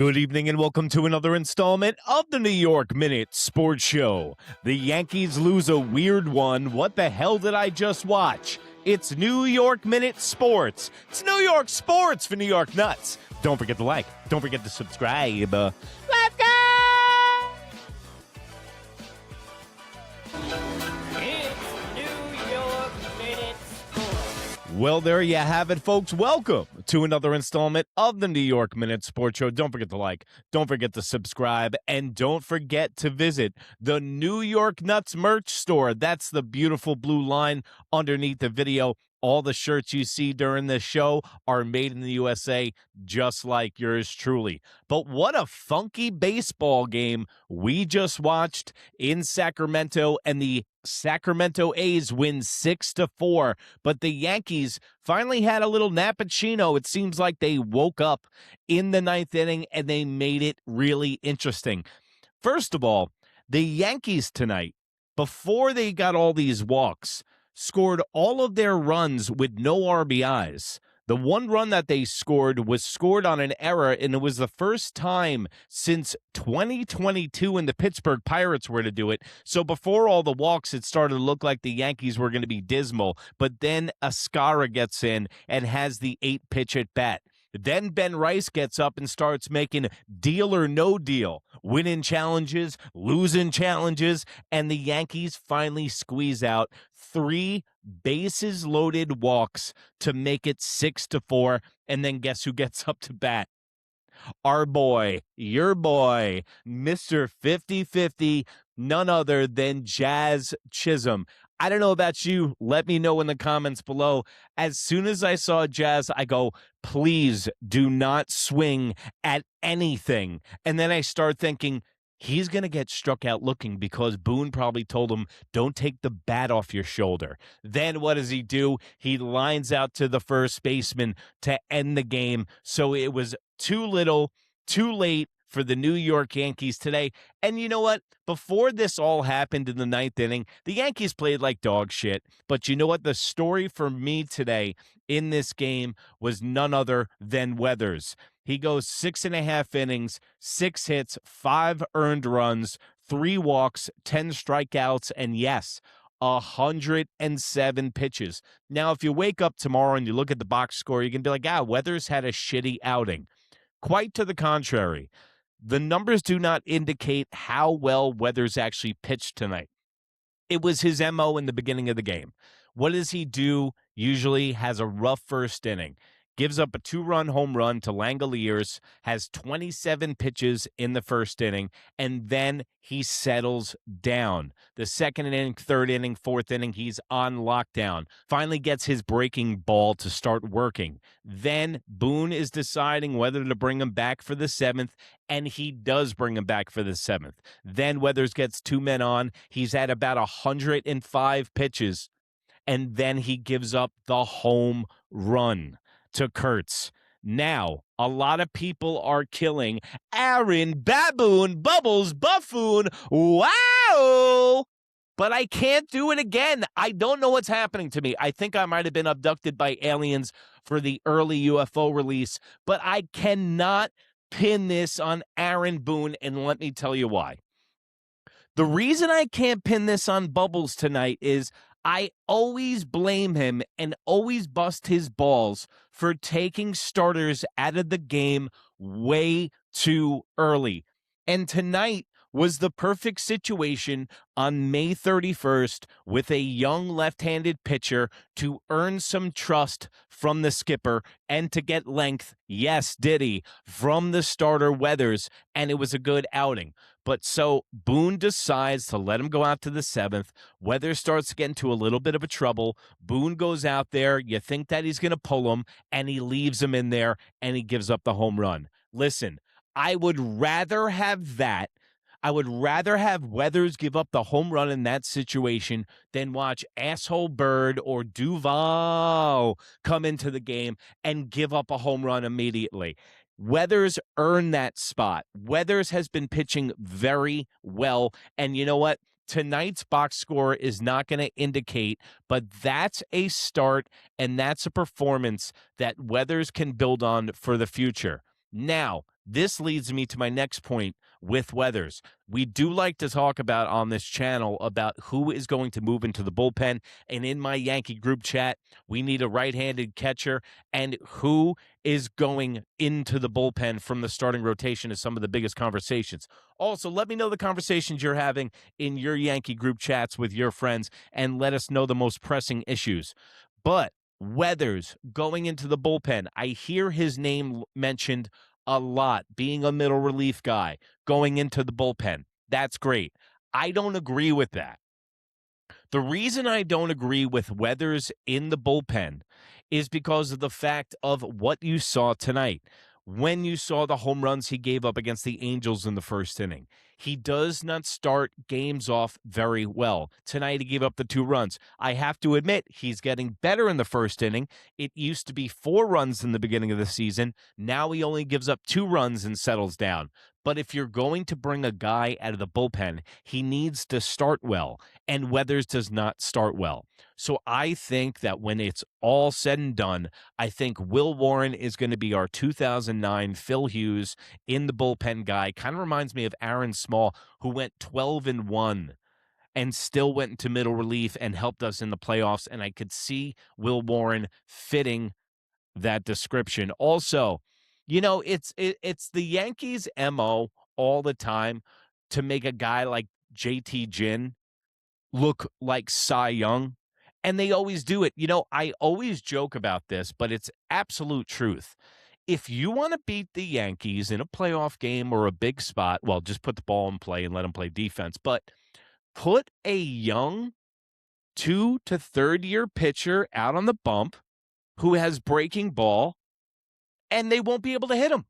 Good evening and welcome to another installment of the New York Minute Sports Show. The Yankees lose a weird one. What the hell did I just watch? It's New York Minute Sports. It's New York Sports for New York Nuts. Don't forget to like. Don't forget to subscribe. Let's go! Well, there you have it, folks. Welcome to another installment of the New York Minute Sports Show. Don't forget to like, don't forget to subscribe, and don't forget to visit the New York Nuts merch store. That's the beautiful blue line underneath the video. All the shirts you see during this show are made in the USA, just like yours truly. But what a funky baseball game we just watched in Sacramento, and the Sacramento A's win 6-4. But the Yankees finally had a little nappuccino. It seems like they woke up in the ninth inning, and they made it really interesting. First of all, the Yankees tonight, before they got all these walks, scored all of their runs with no RBIs. The one run that they scored was scored on an error, and it was the first time since 2022 when the Pittsburgh Pirates were to do it. So before all the walks, it started to look like the Yankees were going to be dismal. But then Ascara gets in and has the 8-pitch at bat. Then Ben Rice gets up and starts making deal or no deal, winning challenges, losing challenges, and the Yankees finally squeeze out 3 bases-loaded walks to make it 6-4, and then guess who gets up to bat? Our boy, your boy, Mr. 50-50, none other than Jazz Chisholm. I don't know about you. Let me know in the comments below. As soon as I saw Jazz, I go, please do not swing at anything. And then I start thinking, he's going to get struck out looking because Boone probably told him, don't take the bat off your shoulder. Then what does he do? He lines out to the first baseman to end the game. So it was too little, too late for the New York Yankees today. And you know what? Before this all happened in the ninth inning, the Yankees played like dog shit. But you know what? The story for me today in this game was none other than Weathers. He goes 6.5 innings, 6 hits, 5 earned runs, 3 walks, 10 strikeouts, and yes, 107 pitches. Now, if you wake up tomorrow and you look at the box score, you can be like, Weathers had a shitty outing. Quite to the contrary. The numbers do not indicate how well Weathers actually pitched tonight. It was his MO in the beginning of the game. What does he do? Usually has a rough first inning. Gives up a 2-run home run to Langoliers, has 27 pitches in the first inning, and then he settles down. The second inning, third inning, fourth inning, he's on lockdown. Finally gets his breaking ball to start working. Then Boone is deciding whether to bring him back for the 7th, and he does bring him back for the 7th. Then Weathers gets 2 men on. He's at about 105 pitches, and then he gives up the home run to Kurtz. Now, a lot of people are killing Aaron Baboon Bubbles Buffoon. Wow! But I can't do it again. I don't know what's happening to me. I think I might have been abducted by aliens for the early UFO release, but I cannot pin this on Aaron Boone, and let me tell you why. The reason I can't pin this on Bubbles tonight is I always blame him and always bust his balls for taking starters out of the game way too early. And tonight was the perfect situation on May 31st with a young left-handed pitcher to earn some trust from the skipper and to get length, yes, did he, from the starter Weathers, and it was a good outing. But so Boone decides to let him go out to the 7th. Weathers starts to get into a little bit of a trouble. Boone goes out there. You think that he's going to pull him, and he leaves him in there, and he gives up the home run. Listen, I would rather have that. I would rather have Weathers give up the home run in that situation than watch asshole Bird or Duval come into the game and give up a home run immediately. Weathers earned that spot. Weathers has been pitching very well. And you know what? Tonight's box score is not going to indicate, but that's a start and that's a performance that Weathers can build on for the future. Now, this leads me to my next point with Weathers. We do like to talk about on this channel about who is going to move into the bullpen. And in my Yankee group chat, we need a right-handed catcher. And who is going into the bullpen from the starting rotation is some of the biggest conversations. Also, let me know the conversations you're having in your Yankee group chats with your friends and let us know the most pressing issues. But Weathers going into the bullpen, I hear his name mentioned a lot, being a middle relief guy, going into the bullpen. That's great. I don't agree with that. The reason I don't agree with Weathers in the bullpen is because of the fact of what you saw tonight. When you saw the home runs he gave up against the Angels in the first inning, he does not start games off very well. Tonight, he gave up the 2 runs. I have to admit, he's getting better in the first inning. It used to be 4 runs in the beginning of the season. Now he only gives up 2 runs and settles down. But if you're going to bring a guy out of the bullpen, he needs to start well, and Weathers does not start well. So I think that when it's all said and done, I think Will Warren is going to be our 2009 Phil Hughes in the bullpen guy. Kind of reminds me of Aaron Small, who went 12-1 and still went into middle relief and helped us in the playoffs. And I could see Will Warren fitting that description. Also, it's the Yankees' MO all the time to make a guy like JT Ginn look like Cy Young, and they always do it. I always joke about this, but it's absolute truth. If you want to beat the Yankees in a playoff game or a big spot, well, just put the ball in play and let them play defense. But put a young 2 to 3rd year pitcher out on the bump who has breaking ball, and they won't be able to hit him.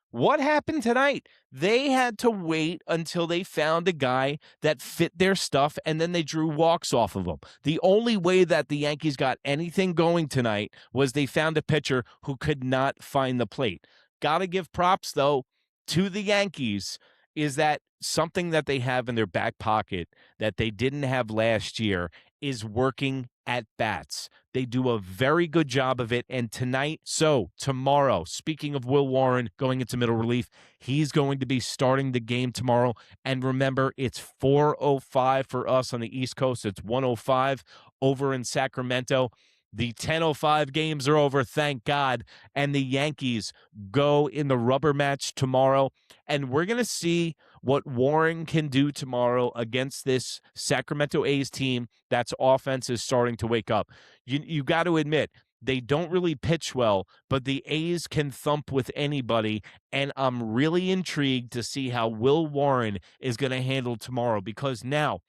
What happened tonight? They had to wait until they found a guy that fit their stuff, and then they drew walks off of him. The only way that the Yankees got anything going tonight was they found a pitcher who could not find the plate. Got to give props, though, to the Yankees, is that something that they have in their back pocket that they didn't have last year is working at bats. They do a very good job of it. And tomorrow, speaking of Will Warren going into middle relief, he's going to be starting the game tomorrow. And remember, it's 4:05 for us on the East Coast. It's 1:05 over in Sacramento. The 10:05 games are over, thank God. And the Yankees go in the rubber match tomorrow. And we're going to see what Warren can do tomorrow against this Sacramento A's team that's offense is starting to wake up. You got to admit, they don't really pitch well, but the A's can thump with anybody, and I'm really intrigued to see how Will Warren is going to handle tomorrow, because now,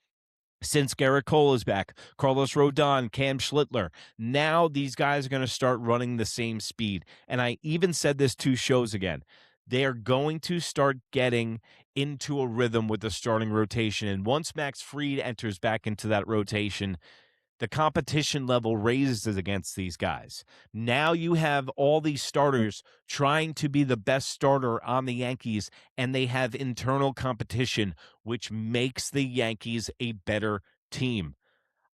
since Garrett Cole is back, Carlos Rodon, Cam Schlittler, now these guys are going to start running the same speed. And I even said this 2 shows again. They are going to start getting into a rhythm with the starting rotation. And once Max Fried enters back into that rotation, the competition level raises against these guys. Now you have all these starters trying to be the best starter on the Yankees, and they have internal competition, which makes the Yankees a better team.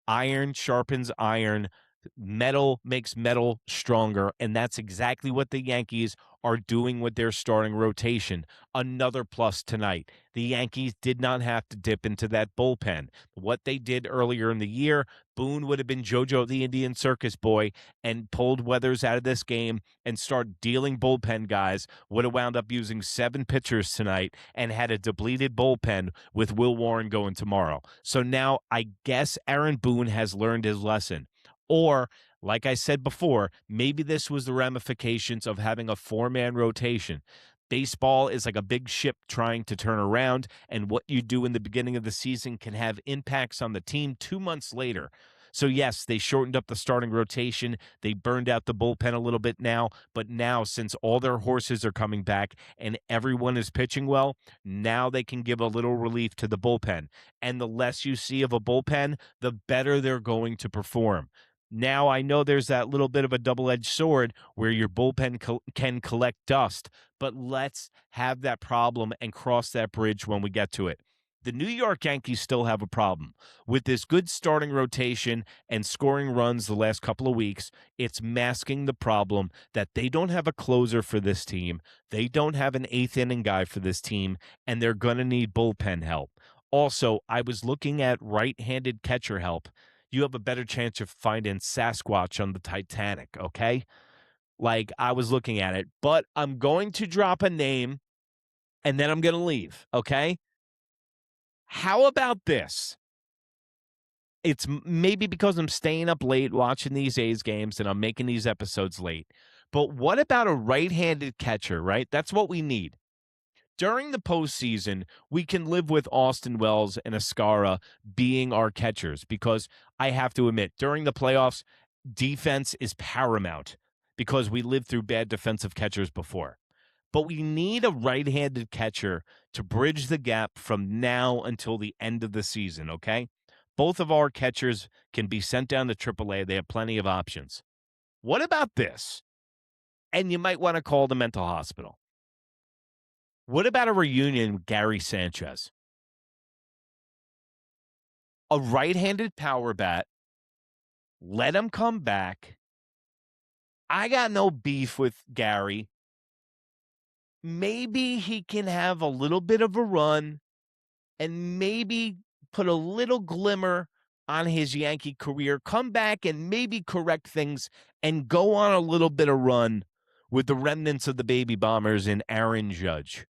Iron sharpens iron. Metal makes metal stronger, and that's exactly what the Yankees are doing with their starting rotation. Another plus tonight. The Yankees did not have to dip into that bullpen. What they did earlier in the year, Boone would have been JoJo the Indian Circus Boy and pulled Weathers out of this game and start dealing bullpen guys, would have wound up using 7 pitchers tonight and had a depleted bullpen with Will Warren going tomorrow. So now I guess Aaron Boone has learned his lesson. Or, like I said before, maybe this was the ramifications of having a 4-man rotation. Baseball is like a big ship trying to turn around, and what you do in the beginning of the season can have impacts on the team 2 months later. So, yes, they shortened up the starting rotation. They burned out the bullpen a little bit now. But now, since all their horses are coming back and everyone is pitching well, now they can give a little relief to the bullpen. And the less you see of a bullpen, the better they're going to perform. Now, I know there's that little bit of a double-edged sword where your bullpen can collect dust, but let's have that problem and cross that bridge when we get to it. the New York Yankees still have a problem with this good starting rotation and scoring runs the last couple of weeks. It's masking the problem that they don't have a closer for this team. They don't have an eighth inning guy for this team, and they're going to need bullpen help. Also, I was looking at right-handed catcher help. You have a better chance of finding Sasquatch on the Titanic, okay? Like, I was looking at it, but I'm going to drop a name, and then I'm going to leave, okay? How about this? It's maybe because I'm staying up late watching these A's games and I'm making these episodes late. But what about a right-handed catcher, right? That's what we need. During the postseason, we can live with Austin Wells and Ascara being our catchers because I have to admit, during the playoffs, defense is paramount because we lived through bad defensive catchers before. But we need a right-handed catcher to bridge the gap from now until the end of the season, okay? Both of our catchers can be sent down to AAA. They have plenty of options. What about this? And you might want to call the mental hospital. What about a reunion with Gary Sanchez? A right-handed power bat. Let him come back. I got no beef with Gary. Maybe he can have a little bit of a run and maybe put a little glimmer on his Yankee career, come back and maybe correct things and go on a little bit of run with the remnants of the Baby Bombers and Aaron Judge.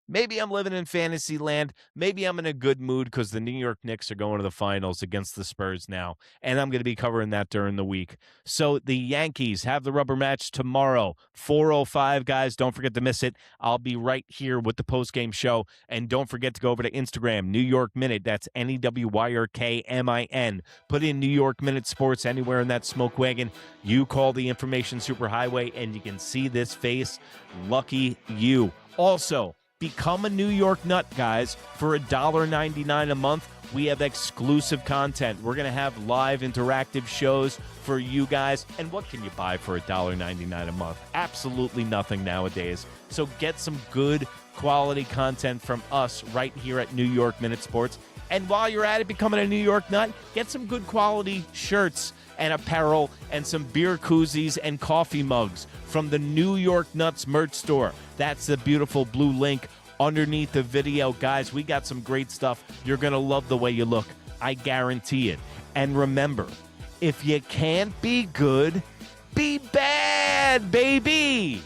Maybe I'm living in fantasy land. Maybe I'm in a good mood because the New York Knicks are going to the finals against the Spurs now, and I'm going to be covering that during the week. So the Yankees have the rubber match tomorrow, 4:05, guys. Don't forget to miss it. I'll be right here with the postgame show, and don't forget to go over to Instagram, New York Minute. That's NEWYRKMIN. Put in New York Minute Sports anywhere in that smoke wagon. You call the information superhighway, and you can see this face. Lucky you. Also, become a New York Nut, guys. For $1.99 a month, we have exclusive content. We're going to have live interactive shows for you guys. And what can you buy for $1.99 a month? Absolutely nothing nowadays. So get some good quality content from us right here at New York Minute Sports. And while you're at it, becoming a New York Nut, get some good quality shirts and apparel and some beer koozies and coffee mugs from the New York Nuts merch store. That's the beautiful blue link underneath the video. Guys, we got some great stuff. You're going to love the way you look. I guarantee it. And remember, if you can't be good, be bad, baby.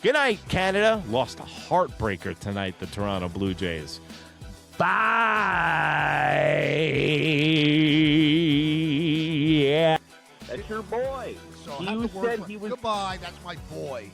Good night, Canada. Lost a heartbreaker tonight, the Toronto Blue Jays. Bye. Yeah. That's your boy. So You said he was. Goodbye. That's my boy.